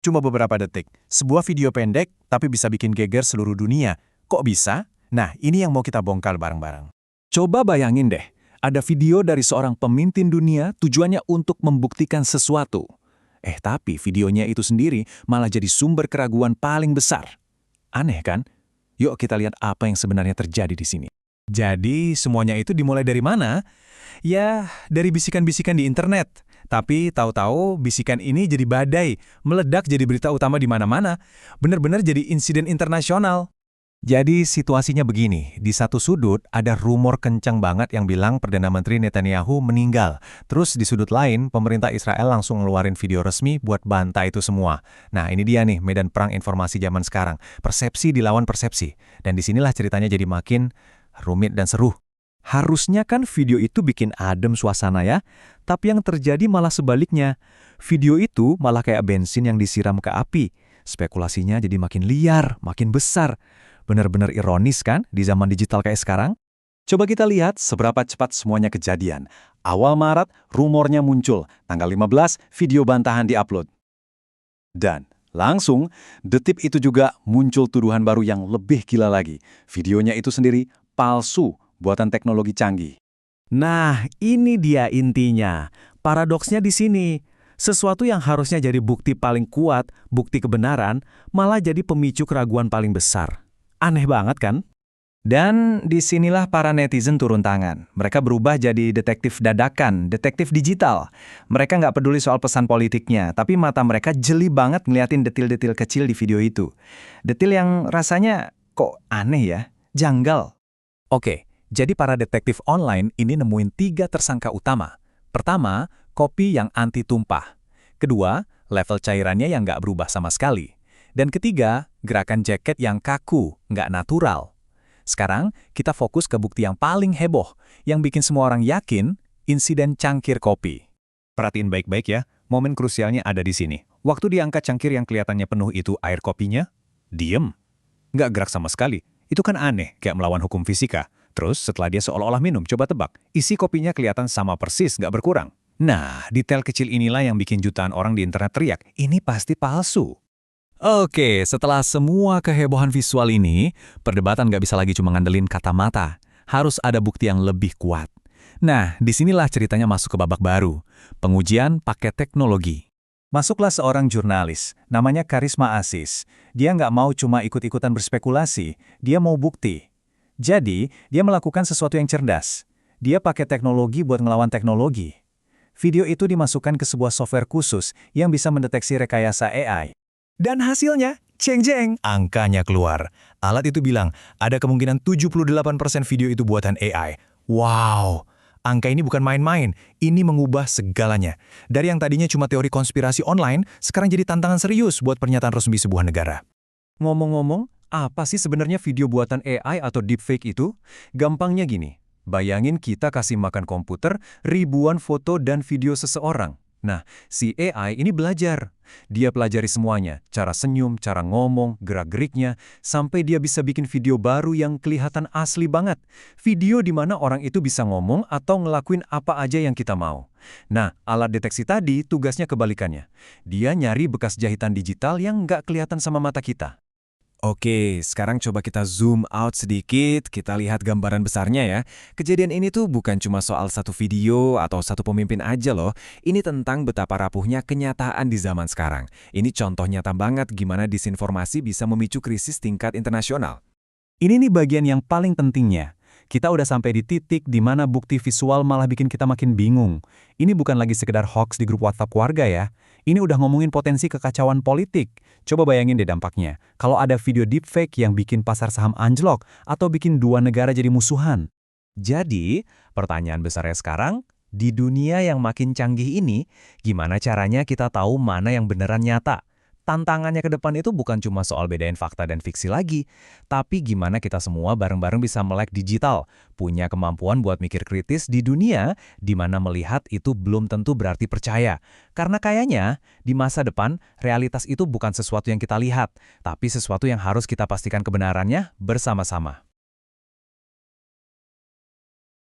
Cuma beberapa detik. Sebuah video pendek, tapi bisa bikin geger seluruh dunia. Kok bisa? Nah, ini yang mau kita bongkar bareng-bareng. Coba bayangin deh, ada video dari seorang pemimpin dunia tujuannya untuk membuktikan sesuatu. Tapi videonya itu sendiri malah jadi sumber keraguan paling besar. Aneh kan? Yuk kita lihat apa yang sebenarnya terjadi di sini. Jadi, semuanya itu dimulai dari mana? Ya, dari bisikan-bisikan di internet. Tapi tahu-tahu bisikan ini jadi badai, meledak jadi berita utama di mana-mana. Benar-benar jadi insiden internasional. Jadi situasinya begini, di satu sudut ada rumor kencang banget yang bilang Perdana Menteri Netanyahu meninggal. Terus di sudut lain, pemerintah Israel langsung ngeluarin video resmi buat bantai itu semua. Nah ini dia nih, medan perang informasi zaman sekarang. Persepsi dilawan persepsi. Dan disinilah ceritanya jadi makin rumit dan seru. Harusnya kan video itu bikin adem suasana ya, tapi yang terjadi malah sebaliknya. Video itu malah kayak bensin yang disiram ke api. Spekulasinya jadi makin liar, makin besar. Benar-benar ironis kan di zaman digital kayak sekarang? Coba kita lihat seberapa cepat semuanya kejadian. Awal Maret, rumornya muncul. Tanggal 15, video bantahan diupload. Dan langsung, detik itu juga muncul tuduhan baru yang lebih gila lagi. Videonya itu sendiri palsu, buatan teknologi canggih. Nah, ini dia intinya. Paradoksnya di sini. Sesuatu yang harusnya jadi bukti paling kuat, bukti kebenaran, malah jadi pemicu keraguan paling besar. Aneh banget kan? Dan disinilah para netizen turun tangan. Mereka berubah jadi detektif dadakan, detektif digital. Mereka nggak peduli soal pesan politiknya, tapi mata mereka jeli banget ngeliatin detil-detil kecil di video itu. Detil yang rasanya kok aneh ya, janggal. Oke, jadi para detektif online ini nemuin 3 tersangka utama. Pertama, kopi yang anti tumpah. Kedua, level cairannya yang nggak berubah sama sekali. Dan ketiga, gerakan jaket yang kaku, nggak natural. Sekarang, kita fokus ke bukti yang paling heboh, yang bikin semua orang yakin, insiden cangkir kopi. Perhatiin baik-baik ya, momen krusialnya ada di sini. Waktu diangkat cangkir yang kelihatannya penuh itu air kopinya, diem. Nggak gerak sama sekali. Itu kan aneh, kayak melawan hukum fisika. Terus setelah dia seolah-olah minum, coba tebak. Isi kopinya kelihatan sama persis, nggak berkurang. Nah, detail kecil inilah yang bikin jutaan orang di internet teriak, ini pasti palsu. Oke, setelah semua kehebohan visual ini, perdebatan nggak bisa lagi cuma ngandelin kata mata. Harus ada bukti yang lebih kuat. Nah, disinilah ceritanya masuk ke babak baru. Pengujian pakai teknologi. Masuklah seorang jurnalis, namanya Karisma Asis. Dia nggak mau cuma ikut-ikutan berspekulasi, dia mau bukti. Jadi, dia melakukan sesuatu yang cerdas. Dia pakai teknologi buat ngelawan teknologi. Video itu dimasukkan ke sebuah software khusus yang bisa mendeteksi rekayasa AI. Dan hasilnya, jeng-jeng. Angkanya keluar. Alat itu bilang, ada kemungkinan 78% video itu buatan AI. Wow! Angka ini bukan main-main, ini mengubah segalanya. Dari yang tadinya cuma teori konspirasi online, sekarang jadi tantangan serius buat pernyataan resmi sebuah negara. Ngomong-ngomong, apa sih sebenarnya video buatan AI atau deepfake itu? Gampangnya gini, bayangin kita kasih makan komputer ribuan foto dan video seseorang. Nah, si AI ini belajar. Dia pelajari semuanya, cara senyum, cara ngomong, gerak-geriknya, sampai dia bisa bikin video baru yang kelihatan asli banget. Video di mana orang itu bisa ngomong atau ngelakuin apa aja yang kita mau. Nah, alat deteksi tadi tugasnya kebalikannya. Dia nyari bekas jahitan digital yang nggak kelihatan sama mata kita. Oke, sekarang coba kita zoom out sedikit, kita lihat gambaran besarnya ya. Kejadian ini tuh bukan cuma soal satu video atau satu pemimpin aja loh. Ini tentang betapa rapuhnya kenyataan di zaman sekarang. Ini contoh nyata banget gimana disinformasi bisa memicu krisis tingkat internasional. Ini nih bagian yang paling pentingnya. Kita udah sampai di titik di mana bukti visual malah bikin kita makin bingung. Ini bukan lagi sekedar hoax di grup WhatsApp keluarga ya. Ini udah ngomongin potensi kekacauan politik. Coba bayangin deh dampaknya. Kalau ada video deepfake yang bikin pasar saham anjlok atau bikin dua negara jadi musuhan. Jadi, pertanyaan besarnya sekarang, di dunia yang makin canggih ini, gimana caranya kita tahu mana yang beneran nyata? Tantangannya ke depan itu bukan cuma soal bedain fakta dan fiksi lagi, tapi gimana kita semua bareng-bareng bisa melek digital, punya kemampuan buat mikir kritis di dunia di mana melihat itu belum tentu berarti percaya. Karena kayaknya di masa depan realitas itu bukan sesuatu yang kita lihat, tapi sesuatu yang harus kita pastikan kebenarannya bersama-sama.